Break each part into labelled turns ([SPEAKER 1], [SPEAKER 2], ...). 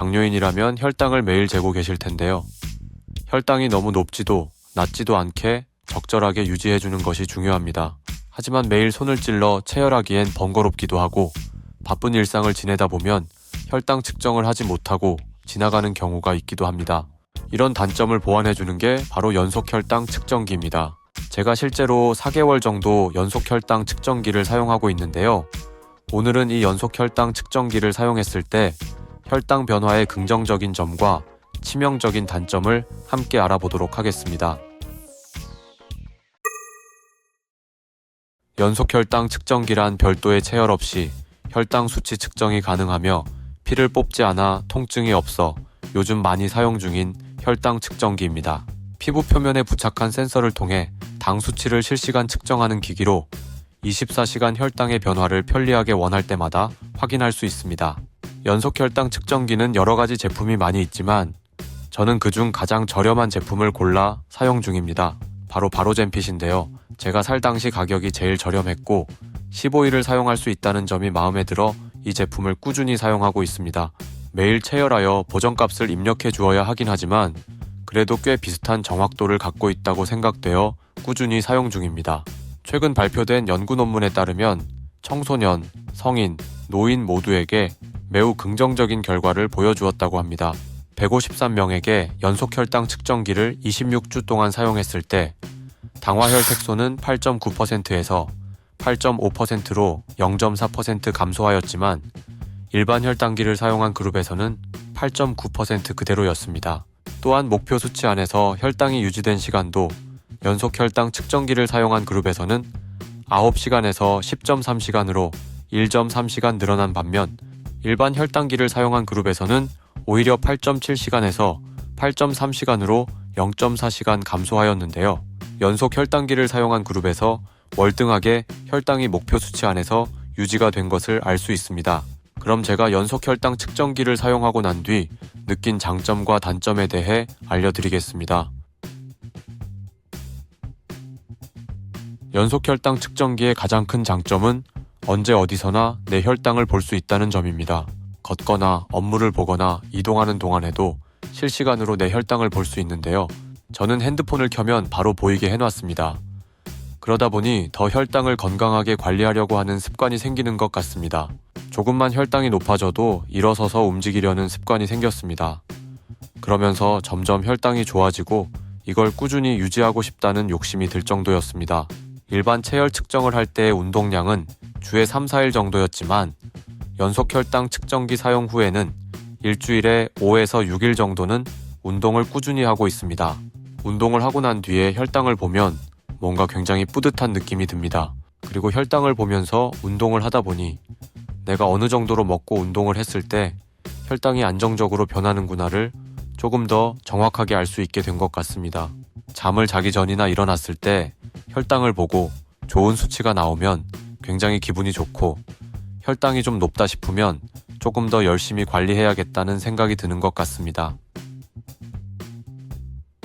[SPEAKER 1] 당뇨인이라면 혈당을 매일 재고 계실 텐데요. 혈당이 너무 높지도 낮지도 않게 적절하게 유지해주는 것이 중요합니다. 하지만 매일 손을 찔러 체열하기엔 번거롭기도 하고 바쁜 일상을 지내다 보면 혈당 측정을 하지 못하고 지나가는 경우가 있기도 합니다. 이런 단점을 보완해주는 게 바로 연속 혈당 측정기입니다. 제가 실제로 4개월 정도 연속 혈당 측정기를 사용하고 있는데요. 오늘은 이 연속 혈당 측정기를 사용했을 때 혈당 변화의 긍정적인 점과 치명적인 단점을 함께 알아보도록 하겠습니다. 연속 혈당 측정기란 별도의 체열 없이 혈당 수치 측정이 가능하며 피를 뽑지 않아 통증이 없어 요즘 많이 사용 중인 혈당 측정기입니다. 피부 표면에 부착한 센서를 통해 당 수치를 실시간 측정하는 기기로 24시간 혈당의 변화를 편리하게 원할 때마다 확인할 수 있습니다. 연속 혈당 측정기는 여러 가지 제품이 많이 있지만 저는 그중 가장 저렴한 제품을 골라 사용 중입니다. 바로 바로젠핏인데요. 제가 살 당시 가격이 제일 저렴했고 15일을 사용할 수 있다는 점이 마음에 들어 이 제품을 꾸준히 사용하고 있습니다. 매일 체열하여 보정값을 입력해 주어야 하긴 하지만 그래도 꽤 비슷한 정확도를 갖고 있다고 생각되어 꾸준히 사용 중입니다. 최근 발표된 연구 논문에 따르면 청소년, 성인, 노인 모두에게 매우 긍정적인 결과를 보여주었다고 합니다. 153명에게 연속 혈당 측정기를 26주 동안 사용했을 때 당화혈 색소는 8.9%에서 8.5%로 0.4% 감소하였지만 일반 혈당기를 사용한 그룹에서는 8.9% 그대로였습니다. 또한 목표 수치 안에서 혈당이 유지된 시간도 연속 혈당 측정기를 사용한 그룹에서는 9시간에서 10.3시간으로 1.3시간 늘어난 반면 일반 혈당기를 사용한 그룹에서는 오히려 8.7시간에서 8.3시간으로 0.4시간 감소하였는데요. 연속 혈당기를 사용한 그룹에서 월등하게 혈당이 목표 수치 안에서 유지가 된 것을 알 수 있습니다. 그럼 제가 연속 혈당 측정기를 사용하고 난 뒤 느낀 장점과 단점에 대해 알려드리겠습니다. 연속 혈당 측정기의 가장 큰 장점은 언제 어디서나 내 혈당을 볼 수 있다는 점입니다. 걷거나 업무를 보거나 이동하는 동안에도 실시간으로 내 혈당을 볼 수 있는데요. 저는 핸드폰을 켜면 바로 보이게 해놨습니다. 그러다 보니 더 혈당을 건강하게 관리하려고 하는 습관이 생기는 것 같습니다. 조금만 혈당이 높아져도 일어서서 움직이려는 습관이 생겼습니다. 그러면서 점점 혈당이 좋아지고 이걸 꾸준히 유지하고 싶다는 욕심이 들 정도였습니다. 일반 체열 측정을 할 때의 운동량은 주에 3, 4일 정도였지만 연속 혈당 측정기 사용 후에는 일주일에 5에서 6일 정도는 운동을 꾸준히 하고 있습니다. 운동을 하고 난 뒤에 혈당을 보면 뭔가 굉장히 뿌듯한 느낌이 듭니다. 그리고 혈당을 보면서 운동을 하다 보니 내가 어느 정도로 먹고 운동을 했을 때 혈당이 안정적으로 변하는구나를 조금 더 정확하게 알 수 있게 된 것 같습니다. 잠을 자기 전이나 일어났을 때 혈당을 보고 좋은 수치가 나오면 굉장히 기분이 좋고 혈당이 좀 높다 싶으면 조금 더 열심히 관리해야겠다는 생각이 드는 것 같습니다.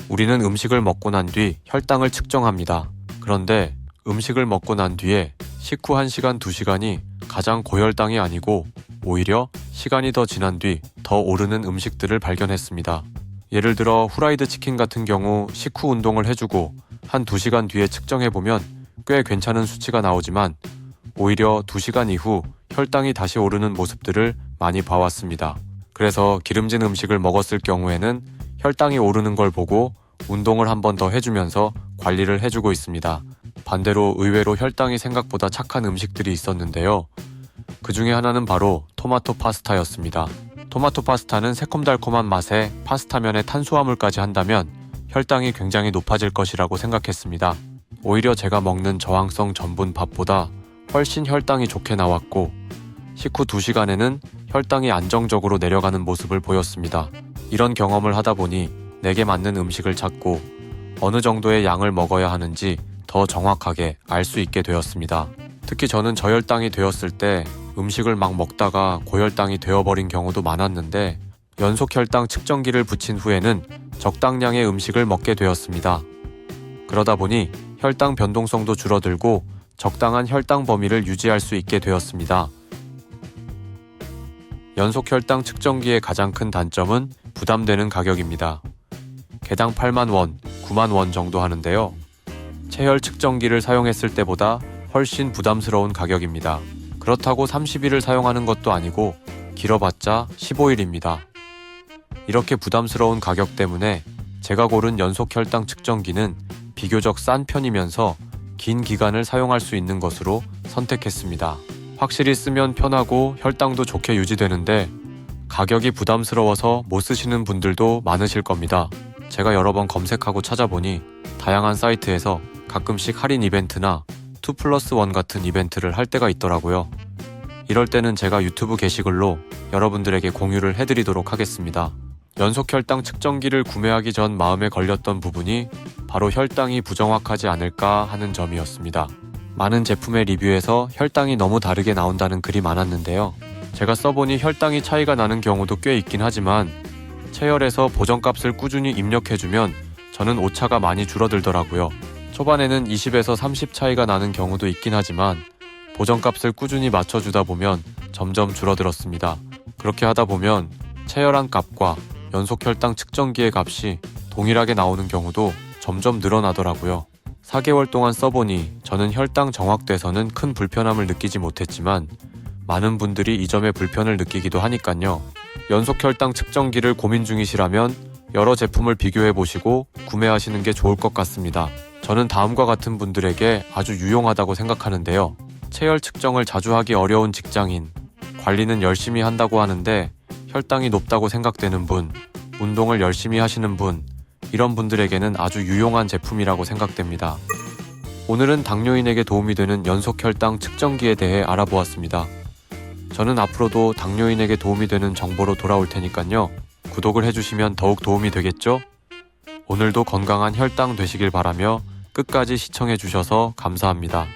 [SPEAKER 1] 우리는 음식을 먹고 난 뒤 혈당을 측정합니다. 그런데 음식을 먹고 난 뒤에 식후 1시간, 2시간이 가장 고혈당이 아니고 오히려 시간이 더 지난 뒤 더 오르는 음식들을 발견했습니다. 예를 들어 후라이드 치킨 같은 경우 식후 운동을 해주고 한 2시간 뒤에 측정해보면 꽤 괜찮은 수치가 나오지만 오히려 2시간 이후 혈당이 다시 오르는 모습들을 많이 봐왔습니다. 그래서 기름진 음식을 먹었을 경우에는 혈당이 오르는 걸 보고 운동을 한 번 더 해주면서 관리를 해주고 있습니다. 반대로 의외로 혈당이 생각보다 착한 음식들이 있었는데요. 그 중에 하나는 바로 토마토 파스타였습니다. 토마토 파스타는 새콤달콤한 맛에 파스타면에 탄수화물까지 한다면 혈당이 굉장히 높아질 것이라고 생각했습니다. 오히려 제가 먹는 저항성 전분 밥보다 훨씬 혈당이 좋게 나왔고 식후 2시간에는 혈당이 안정적으로 내려가는 모습을 보였습니다. 이런 경험을 하다 보니 내게 맞는 음식을 찾고 어느 정도의 양을 먹어야 하는지 더 정확하게 알 수 있게 되었습니다. 특히 저는 저혈당이 되었을 때 음식을 막 먹다가 고혈당이 되어버린 경우도 많았는데 연속 혈당 측정기를 붙인 후에는 적당량의 음식을 먹게 되었습니다. 그러다 보니 혈당 변동성도 줄어들고 적당한 혈당 범위를 유지할 수 있게 되었습니다. 연속 혈당 측정기의 가장 큰 단점은 부담되는 가격입니다. 개당 8만 원, 9만 원 정도 하는데요. 체혈 측정기를 사용했을 때보다 훨씬 부담스러운 가격입니다. 그렇다고 30일을 사용하는 것도 아니고 길어봤자 15일입니다. 이렇게 부담스러운 가격 때문에 제가 고른 연속 혈당 측정기는 비교적 싼 편이면서 긴 기간을 사용할 수 있는 것으로 선택했습니다. 확실히 쓰면 편하고 혈당도 좋게 유지되는데 가격이 부담스러워서 못 쓰시는 분들도 많으실 겁니다. 제가 여러 번 검색하고 찾아보니 다양한 사이트에서 가끔씩 할인 이벤트나 2+1 같은 이벤트를 할 때가 있더라고요. 이럴 때는 제가 유튜브 게시글로 여러분들에게 공유를 해드리도록 하겠습니다. 연속 혈당 측정기를 구매하기 전 마음에 걸렸던 부분이 바로 혈당이 부정확하지 않을까 하는 점이었습니다. 많은 제품의 리뷰에서 혈당이 너무 다르게 나온다는 글이 많았는데요. 제가 써보니 혈당이 차이가 나는 경우도 꽤 있긴 하지만 체열에서 보정값을 꾸준히 입력해주면 저는 오차가 많이 줄어들더라고요. 초반에는 20에서 30 차이가 나는 경우도 있긴 하지만 보정값을 꾸준히 맞춰주다 보면 점점 줄어들었습니다. 그렇게 하다 보면 체열한 값과 연속 혈당 측정기의 값이 동일하게 나오는 경우도 점점 늘어나더라고요. 4개월 동안 써보니 저는 혈당 정확도에서는 큰 불편함을 느끼지 못했지만 많은 분들이 이 점에 불편을 느끼기도 하니깐요. 연속 혈당 측정기를 고민 중이시라면 여러 제품을 비교해보시고 구매하시는 게 좋을 것 같습니다. 저는 다음과 같은 분들에게 아주 유용하다고 생각하는데요. 체열 측정을 자주 하기 어려운 직장인, 관리는 열심히 한다고 하는데 혈당이 높다고 생각되는 분, 운동을 열심히 하시는 분, 이런 분들에게는 아주 유용한 제품이라고 생각됩니다. 오늘은 당뇨인에게 도움이 되는 연속 혈당 측정기에 대해 알아보았습니다. 저는 앞으로도 당뇨인에게 도움이 되는 정보로 돌아올 테니까요. 구독을 해주시면 더욱 도움이 되겠죠? 오늘도 건강한 혈당 되시길 바라며 끝까지 시청해주셔서 감사합니다.